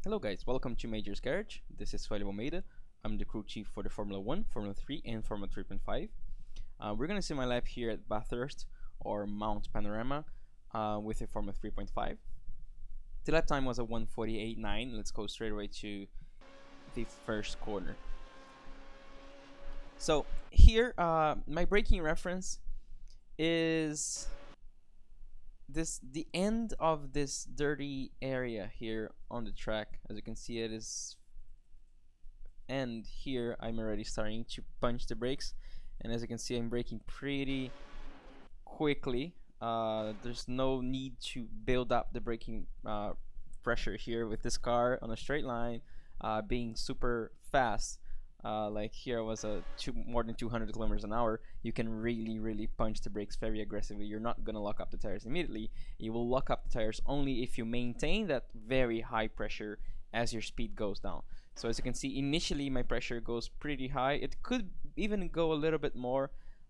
Hello guys, welcome to Major's Garage. This is Suellio. I'm the crew chief for the Formula 1, Formula 3 and Formula 3.5. We're going to see my lap here at Bathurst or Mount Panorama with a Formula 3.5. The lap time was a 1:48.9. Let's go straight away to the first corner. So here my braking reference is the end of this dirty area here on the track. As you can see, it is end here. I'm already starting to punch the brakes, and as you can see, I'm braking pretty quickly. There's no need to build up the braking pressure here with this car on a straight line, being super fast. Like here was more than 200 kilometers an hour. You can really punch the brakes very aggressively. You're not gonna lock up the tires immediately. You will lock up the tires only if you maintain that very high pressure as your speed goes down. So as you can see, initially my pressure goes pretty high. It could even go a little bit more,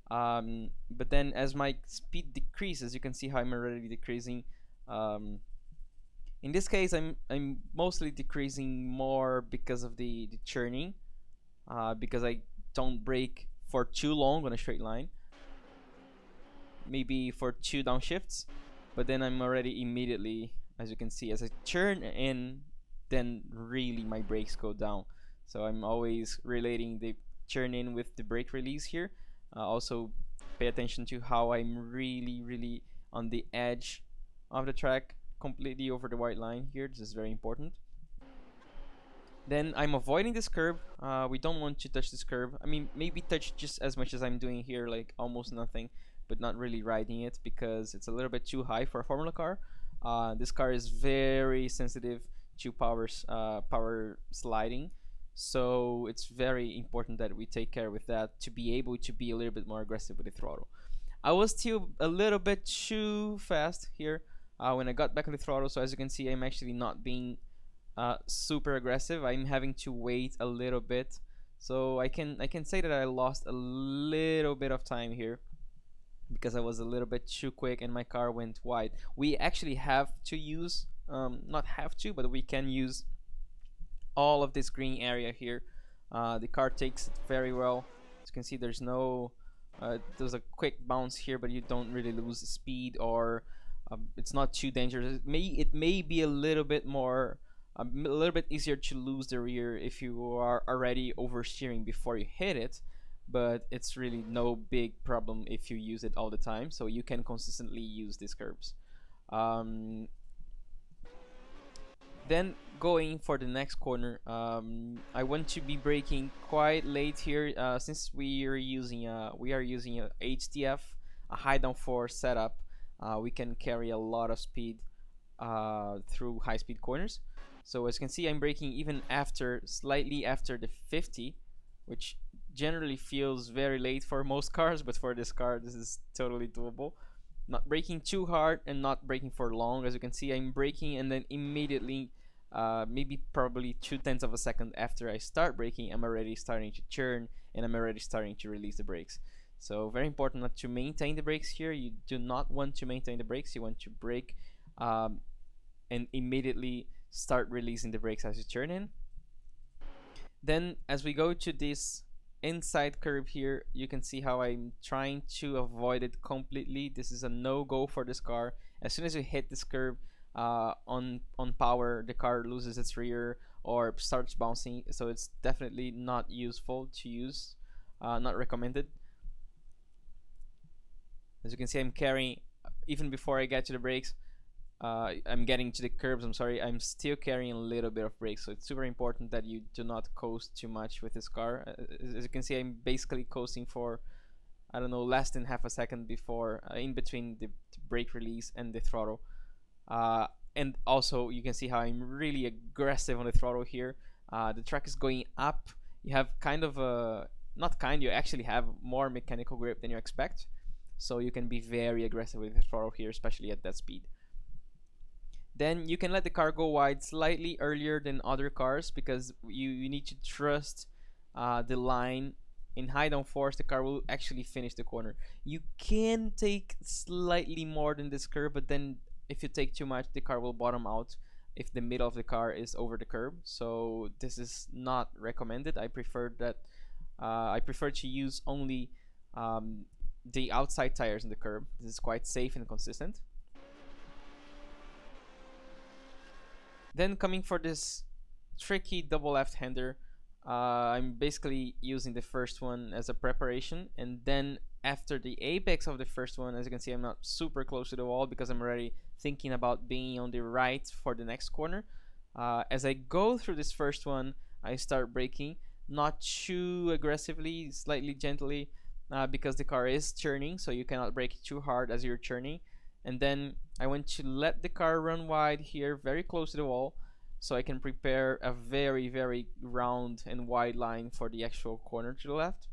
but then as my speed decreases, you can see how I'm already decreasing. In this case, I'm mostly decreasing more because of the churning. Because I don't brake for too long on a straight line, maybe for 2 downshifts, but then I'm already immediately, as you can see, as I turn in, then really my brakes go down. So I'm always relating the turn in with the brake release here. Also pay attention to how I'm really on the edge of the track, completely over the white line here. This is very important. Then I'm avoiding this curb. We don't want to touch this curb. I mean, maybe touch just as much as I'm doing here, like almost nothing, but not really riding it because it's a little bit too high for a Formula car. This car is very sensitive to power sliding, so it's very important that we take care with that to be able to be a little bit more aggressive with the throttle. I was still a little bit too fast here when I got back on the throttle, so as you can see, I'm actually not being super aggressive. I'm having to wait a little bit, so I can say that I lost a little bit of time here because I was a little bit too quick and my car went wide. We actually have to use not have to, but we can use all of this green area here. The car takes it very well. As you can see, there's a quick bounce here, but you don't really lose speed, or it's not too dangerous. It may be a little bit easier to lose the rear if you are already oversteering before you hit it, but it's really no big problem if you use it all the time, so you can consistently use these curbs. Then going for the next corner, I want to be braking quite late here, since we are using a HTF, a high downforce setup. We can carry a lot of speed through high-speed corners. So as you can see, I'm braking even slightly after the 50, which generally feels very late for most cars, but for this car, this is totally doable. Not braking too hard and not braking for long. As you can see, I'm braking and then immediately, maybe probably 0.2 of a second after I start braking, I'm already starting to churn and I'm already starting to release the brakes. So very important not to maintain the brakes here. You do not want to maintain the brakes. You want to brake and immediately start releasing the brakes as you turn in. Then as we go to this inside curve here, you can see how I'm trying to avoid it completely. This is a no-go for this car. As soon as you hit this curve on power, the car loses its rear or starts bouncing, so it's definitely not useful to use, not recommended. As you can see, I'm carrying, even before I get to the brakes, I'm getting to the curbs, I'm still carrying a little bit of brakes, so it's super important that you do not coast too much with this car. As you can see, I'm basically coasting for, I don't know, less than half a second before, in between the brake release and the throttle. And also you can see how I'm really aggressive on the throttle here. The track is going up. You have you actually have more mechanical grip than you expect, so you can be very aggressive with the throttle here, especially at that speed. Then you can let the car go wide slightly earlier than other cars because you need to trust the line. In high downforce, the car will actually finish the corner. You can take slightly more than this curve, but then if you take too much, the car will bottom out. if the middle of the car is over the curb. So this is not recommended. I prefer that I prefer to use only the outside tires on the curb. This is quite safe and consistent. Then coming for this tricky double left-hander, I'm basically using the first one as a preparation, and then after the apex of the first one, as you can see, I'm not super close to the wall because I'm already thinking about being on the right for the next corner. As I go through this first one, I start braking, not too aggressively, slightly gently, because the car is turning, so you cannot brake too hard as you're turning. And then I want to let the car run wide here, very close to the wall, so I can prepare a very, very round and wide line for the actual corner to the left.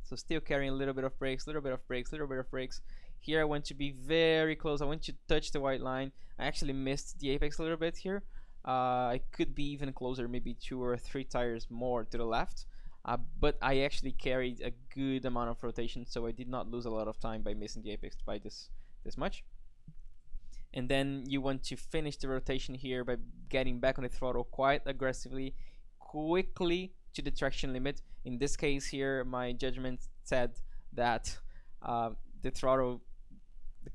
So still carrying a little bit of brakes, little bit of brakes, little bit of brakes. Here I want to be very close. I want to touch the white line. I actually missed the apex a little bit here. I could be even closer, maybe 2 or 3 tires more to the left. But I actually carried a good amount of rotation, so I did not lose a lot of time by missing the apex by this much. And then you want to finish the rotation here by getting back on the throttle quite aggressively, quickly to the traction limit. In this case here, my judgment said that the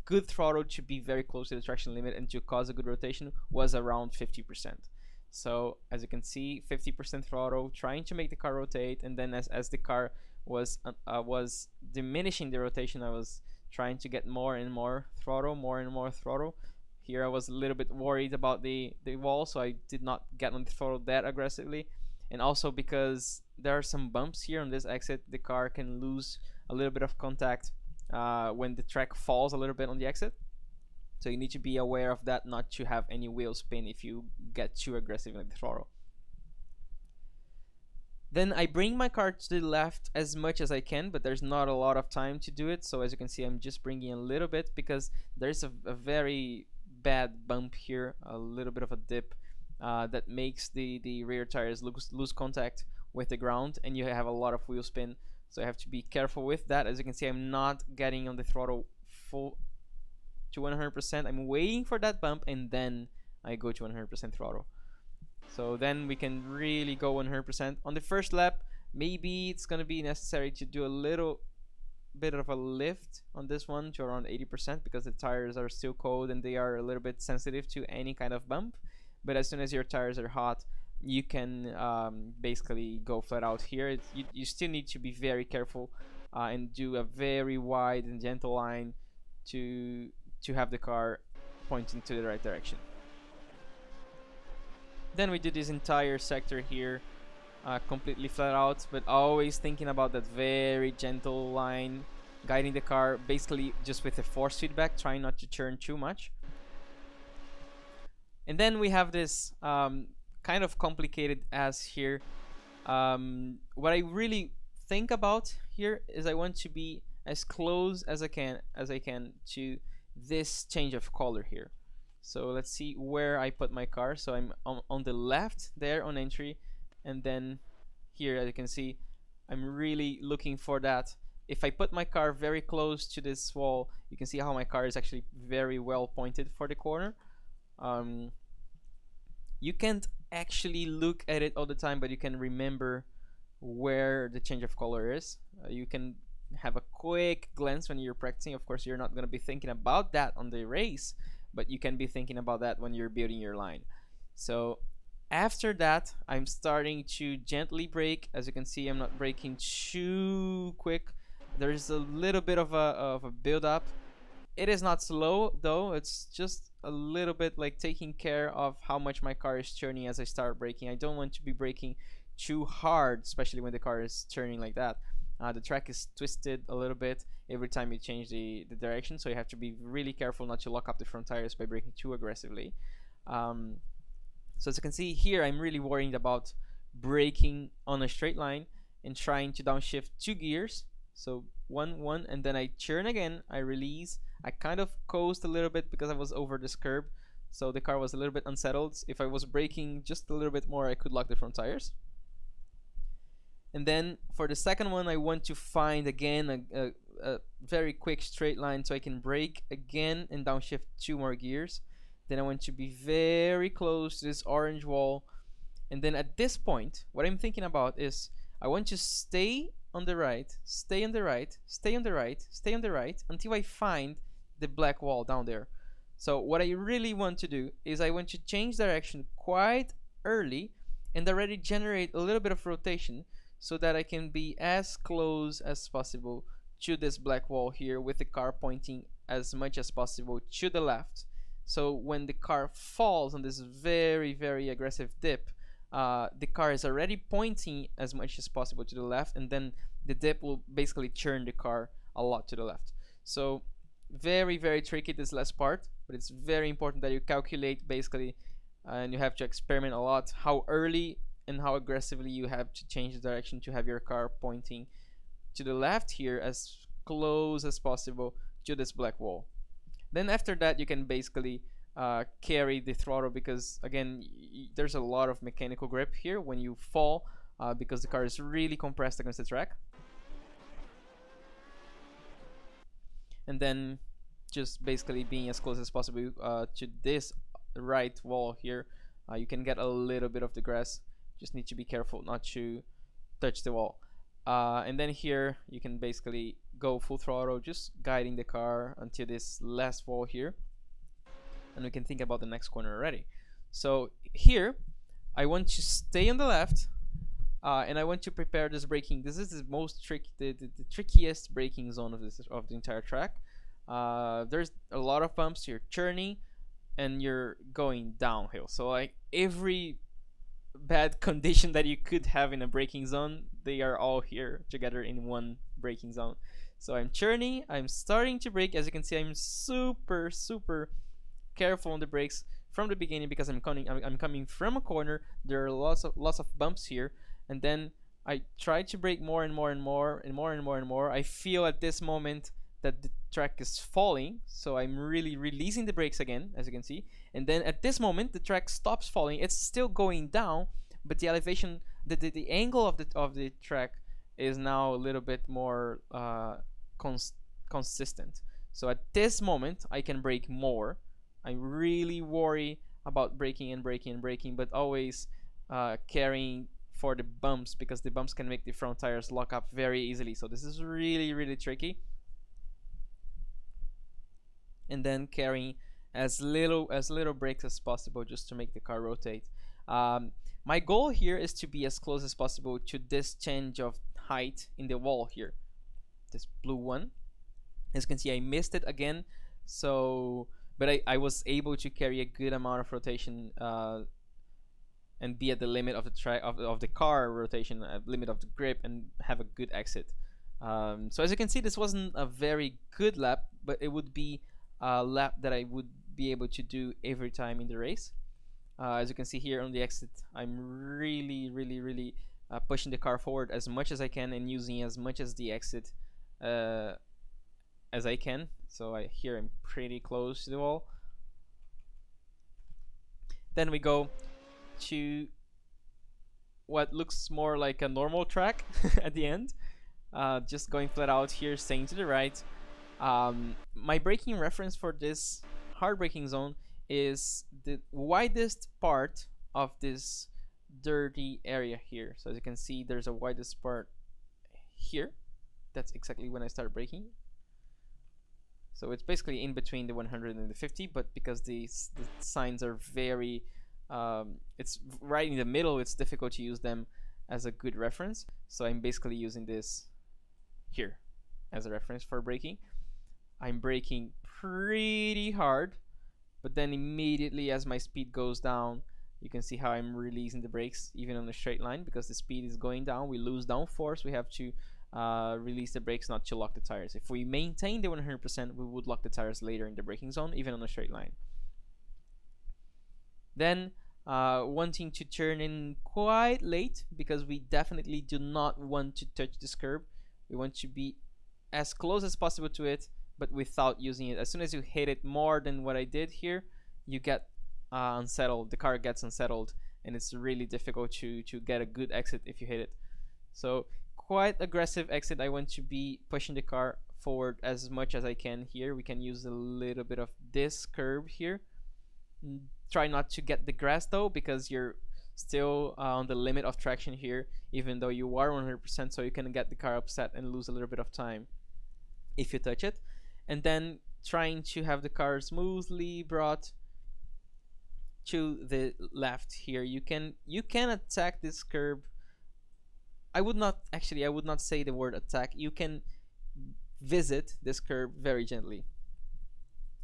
good throttle to be very close to the traction limit and to cause a good rotation was around 50%. So as you can see, 50% throttle, trying to make the car rotate, and then as the car was diminishing the rotation, I was trying to get more and more throttle, more and more throttle. Here I was a little bit worried about the wall, so I did not get on the throttle that aggressively. And also because there are some bumps here on this exit, the car can lose a little bit of contact when the track falls a little bit on the exit. So you need to be aware of that, not to have any wheel spin if you get too aggressive in the throttle. Then I bring my car to the left as much as I can, but there's not a lot of time to do it. So as you can see, I'm just bringing a little bit because there's a very bad bump here, a little bit of a dip that makes the rear tires lose contact with the ground, and you have a lot of wheel spin. So I have to be careful with that. As you can see, I'm not getting on the throttle full to 100%. I'm waiting for that bump, and then I go to 100% throttle. So then we can really go 100%. On the first lap, maybe it's going to be necessary to do a little bit of a lift on this one to around 80% because the tires are still cold and they are a little bit sensitive to any kind of bump. But as soon as your tires are hot, you can basically go flat out here. You still need to be very careful and do a very wide and gentle line to have the car pointing to the right direction. Then we do this entire sector here completely flat out, but always thinking about that very gentle line, guiding the car basically just with a force feedback, trying not to turn too much. And then we have this kind of complicated as here. What I really think about here is I want to be as close as I can to this change of color here. So let's see where I put my car. So I'm on the left there on entry, and then here, as you can see, I'm really looking for that. If I put my car very close to this wall, you can see how my car is actually very well pointed for the corner. You can't actually look at it all the time, but you can remember where the change of color is. You can have a quick glance when you're practicing. Of course, you're not going to be thinking about that on the race, but you can be thinking about that when you're building your line. So after that, I'm starting to gently brake. As you can see, I'm not braking too quick. There's a little bit of a build up. It is not slow though, it's just a little bit like taking care of how much my car is turning as I start braking. I don't want to be braking too hard, especially when the car is turning like that. The track is twisted a little bit every time you change the direction, so you have to be really careful not to lock up the front tires by braking too aggressively. So as you can see here, I'm really worried about braking on a straight line and trying to downshift 2 gears. So one, and then I turn again, I release. I kind of coast a little bit because I was over this curb, so the car was a little bit unsettled. If I was braking just a little bit more, I could lock the front tires. And then for the second one, I want to find again a very quick straight line so I can brake again and downshift 2 more gears. Then I want to be very close to this orange wall. And then at this point, what I'm thinking about is I want to stay on the right, stay on the right, stay on the right, stay on the right until I find the black wall down there. So what I really want to do is I want to change direction quite early and already generate a little bit of rotation so that I can be as close as possible to this black wall here with the car pointing as much as possible to the left. So when the car falls on this very, very aggressive dip, the car is already pointing as much as possible to the left, and then the dip will basically turn the car a lot to the left. So very, very tricky this last part, but it's very important that you calculate basically, and you have to experiment a lot how early and how aggressively you have to change the direction to have your car pointing to the left here as close as possible to this black wall. Then after that you can basically carry the throttle, because again there's a lot of mechanical grip here when you fall, because the car is really compressed against the track. And then just basically being as close as possible to this right wall here. You can get a little bit of the grass, just need to be careful not to touch the wall. And then here you can basically go full throttle, just guiding the car until this last wall here, and we can think about the next corner already. So here I want to stay on the left, and I want to prepare this braking. This is the most the trickiest braking zone of the entire track. There's a lot of bumps, you're turning and you're going downhill, so like every bad condition that you could have in a braking zone, they are all here together in one braking zone. So I'm turning, I'm starting to brake. As you can see, I'm super careful on the brakes from the beginning because I'm coming from a corner. There are lots of bumps here, and then I try to brake more and more and more and more and more and more. I feel at this moment that the track is falling, so I'm really releasing the brakes again, as you can see. And then at this moment the track stops falling. It's still going down, but the elevation, the angle of the track is now a little bit more consistent. So at this moment I can brake more. I really worry about braking and braking and braking, but always carrying for the bumps, because the bumps can make the front tires lock up very easily. So this is really tricky. And then carrying as little brakes as possible just to make the car rotate. My goal here is to be as close as possible to this change of height in the wall here, this blue one. As you can see, I missed it again, so but I was able to carry a good amount of rotation and be at the limit of the track of the car rotation, limit of the grip, and have a good exit. So as you can see, this wasn't a very good lap, but it would be a lap that I would be able to do every time in the race. As you can see here on the exit, I'm really pushing the car forward as much as I can and using as much as the exit as I can. So here I'm pretty close to the wall. Then we go to what looks more like a normal track at the end, just going flat out here, staying to the right. My braking reference for this hard braking zone is the widest part of this dirty area here. So as you can see, there's a widest part here. That's exactly when I start braking. So it's basically in between the 100 and the 50, but because the signs are very it's right in the middle, it's difficult to use them as a good reference. So I'm basically using this here as a reference for braking. I'm braking pretty hard, but then immediately as my speed goes down, you can see how I'm releasing the brakes even on a straight line, because the speed is going down. We lose downforce, we have to release the brakes not to lock the tires. If we maintain the 100%, we would lock the tires later in the braking zone, even on a straight line. Then wanting to turn in quite late, because we definitely do not want to touch this curb. We want to be as close as possible to it, but without using it. As soon as you hit it more than what I did here, you get unsettled. The car gets unsettled, and it's really difficult to get a good exit if you hit it. So quite aggressive exit. I want to be pushing the car forward as much as I can here. We can use a little bit of this curb here, Try not to get the grass though, because you're still on the limit of traction here, even though you are 100%, so you can get the car upset and lose a little bit of time if you touch it. And then trying to have the car smoothly brought to the left here. You can attack this curb. I would not say the word attack. You can visit this curb very gently.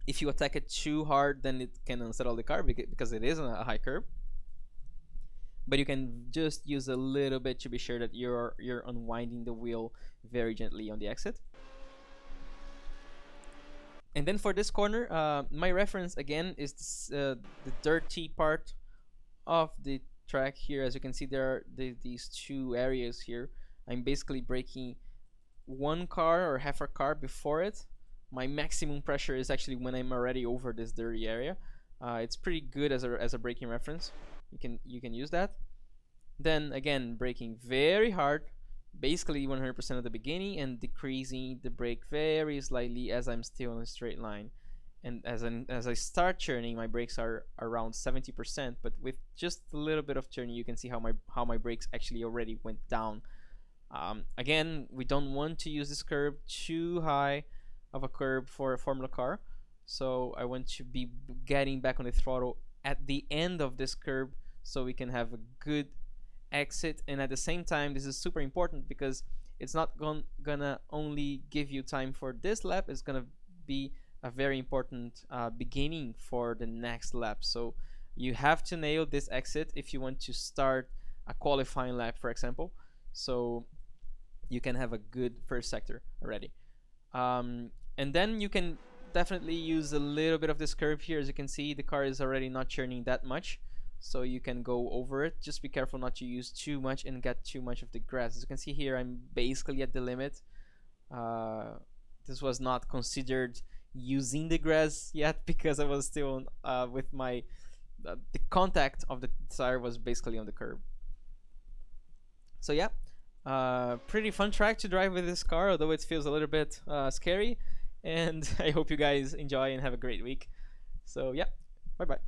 If you attack it too hard, then it can unsettle the car because it is a high curb. But you can just use a little bit to be sure that you're unwinding the wheel very gently on the exit. And then for this corner, my reference again is this, the dirty part of the track here. As you can see, there are these two areas here. I'm basically braking one car or half a car before it. My maximum pressure is actually when I'm already over this dirty area. It's pretty good as a braking reference. You can use that. Then again, braking very hard, basically 100% at the beginning, and decreasing the brake very slightly as I'm still on a straight line. And as I start turning, my brakes are around 70%, but with just a little bit of turning, you can see how my brakes actually already went down. Again, we don't want to use this curb too high of a curb for a Formula car, so I want to be getting back on the throttle at the end of this curb so we can have a good exit. And at the same time, this is super important because it's not gonna only give you time for this lap, it's gonna be a very important beginning for the next lap. So you have to nail this exit if you want to start a qualifying lap, for example, so you can have a good first sector already. And then you can definitely use a little bit of this curve here. As you can see, the car is already not churning that much, so you can go over it. Just be careful not to use too much and get too much of the grass. As you can see here, I'm basically at the limit. This was not considered using the grass yet because I was still with my the contact of the tire was basically on the curb. So yeah, pretty fun track to drive with this car, although it feels a little bit scary. And I hope you guys enjoy and have a great week. So yeah, bye bye.